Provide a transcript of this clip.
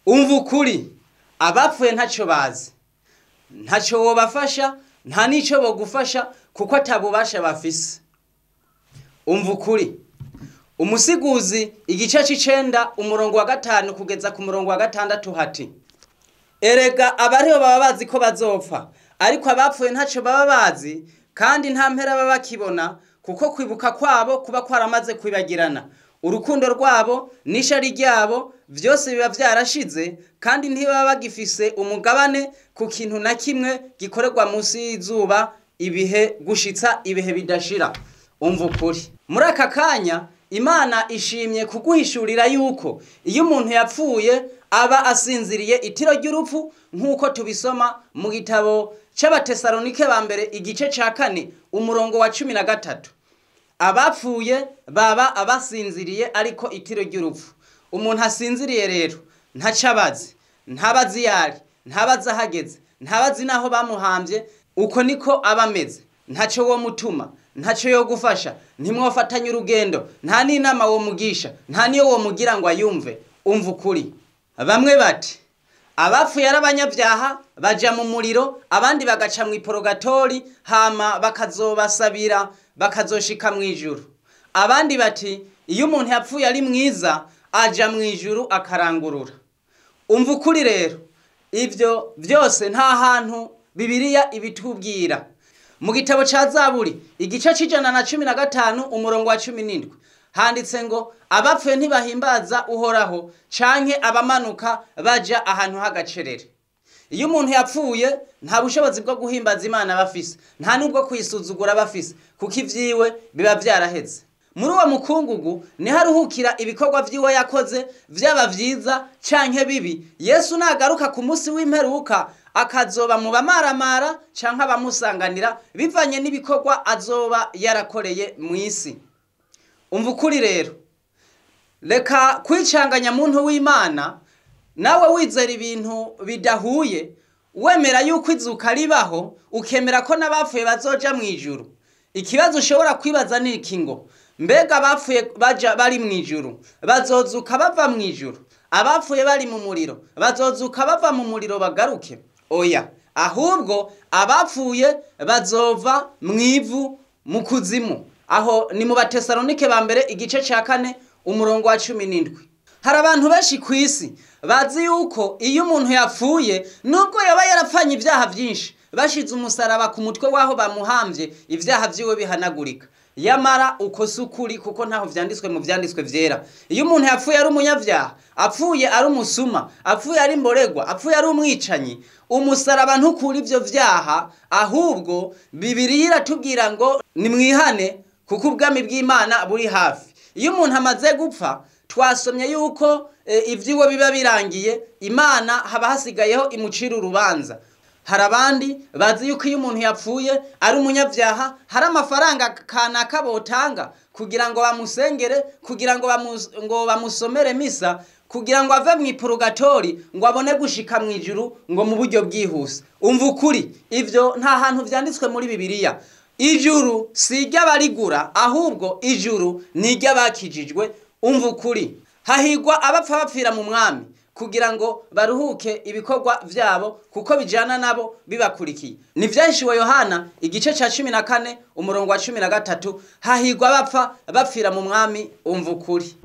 umva ukuri abapfuye ntacyo bazi, ntacyo wobafasha, nta nico bogufasha kuko atabubasha bafise. Umva ukuri umusiguzi igice c'icenda umurongo wa 5 kugeza ku murongo wa 6 hati erega abariho baba bazi ko bazopfa, ariko abapfuye ntacyo baba bazi kandi nta mpera baba bakibona, kuko kwibuka kwabo kuba kwaramaze kwibagirana. Urukundo rwabo n'ishari ryabo vyose biba vyarashize, kandi ntibaba bagifise umugabane ku kintu na kimwe gikorerwa munsi y'izuba ibihe gushitsa ibihe bidashira. Umva ukuri muri aka kanya Imana ishimye kuguhishurira yuko iyo umuntu yapfuye aba asinziriye itiro ry'urupfu, nk'uko tubisoma mu gitabo c'Abatesalonike ba mbere igice ca 4 umurongo wa 13. Abapfuye baba abasinziriye ariko itiro ry'urupfu. Umuntu asinziriye rero ntacabazi, ntabazi yari, ntabazi ahageze, ntabazi naho bamuhambye, uko niko abameze. Ntaco wo mutuma, ntaco yo gufasha, ntimwofatanya urugendo, nta n'inama wo mugisha, nta niyo wo mugira ngo ayumve. Umva ukuri bamwe bati abapfuye ari abanyabyaha baja mu muriro, abandi bagaca mu iporogatori hama bakazobasabira bakazoshika mu ijuru. Abandi bati iyo umuntu yapfuye ari mwiza aja mu ijuru akarangurura. Umva ukuri rero ivyo vyose nta hantu Bibiliya ibitubwira. Mu gitabo ca Zaburi igice c'115 umurongo wa 17 handitse ngo abapfuye ntibahimbaza uhoraho canke abamanuka baja ahantu hagacerere. Iyo umuntu yapfuye nta bushobozi bwo guhimbaza Imana bafise, nta nubwo kwisuzugura bafise, kuko ivyiwe biba vyaraheze. Muri uwo mukungugu ni haruhukira ibikorwa vyiwe yakoze, vyaba vyiza canke bibi. Yesu nagaruka ku munsi w'imperuka akazoba mu bamaramara canke abamusanganira bivanye n'ibikorwa azoba yarakoreye mu isi. Umva ukuri rero reka kwicanganya muntu w'Imana, nawe wizera ibintu bidahuye, wemera yuko izuka ribaho, ukemera ko n'abapfuye bazoja mu ijuru. Ikibazo ushobora kwibaza ni iki ngo mbega abapfuye baja bari mu ijuru bazozuka bava mu ijuru? Abapfuye bari mu muriro bazozuka bava mu muriro bagaruke? Oya, ahubwo abapfuye bazova mu ivu mu kuzimu. Aho ni mu Batesalonike ba mbere igice ca 4 umurongo wa 17. Hari abantu benshi kwisi bazi yuko iyo umuntu yapfuye nubwo yaba yarapfanye ibyaha vyinshi, bashize umusaraba ku mutwe waho bamuhambye, ivyaha vyiwe bihanagurika. Yamara uko sukuri kuko ntaho vyanditswe mu vyanditswe vyera. Iyo umuntu yapfuye ari umunyavyaha, apfuye ari umusuma, apfuye ari imboregwa, apfuye ari umwicanyi, umusaraba ntukura ivyo vyaha, ahubwo Bibiliya iratubwira ngo nimwihane kuko ubwami bw'Imana buri hafi. Iyo umuntu amaze gupfa twasomye yuko ivyiwe biba birangiye, Imana haba hasigayeho imucira urubanza. Hari abandi bazi yuko iyo umuntu yapfuye ari umunyavyaha hari amafaranga kanaka botanga kugira ngo bamusengere, kugira ngo bamusomere misa, kugira ngo ave mu iporogatori ngo abone gushika mu ijuru ngo mu buryo bwihuse. Umva ukuri ivyo nta hantu vyanditswe muri Bibiliya. Ijuru si iry'abarigura, ahubwo ijuru ni iry'abakijijwe. Umva ukuri hahigwa abapfa bapfira mu mwami kugira ngo baruhuke ibikorwa vyabo kuko bijana nabo bibakurikiye. Ni vyinshi Yohana igice ca 14 umurongo wa 13 hahigwa abapfa bapfira mu mwami. Umva ukuri.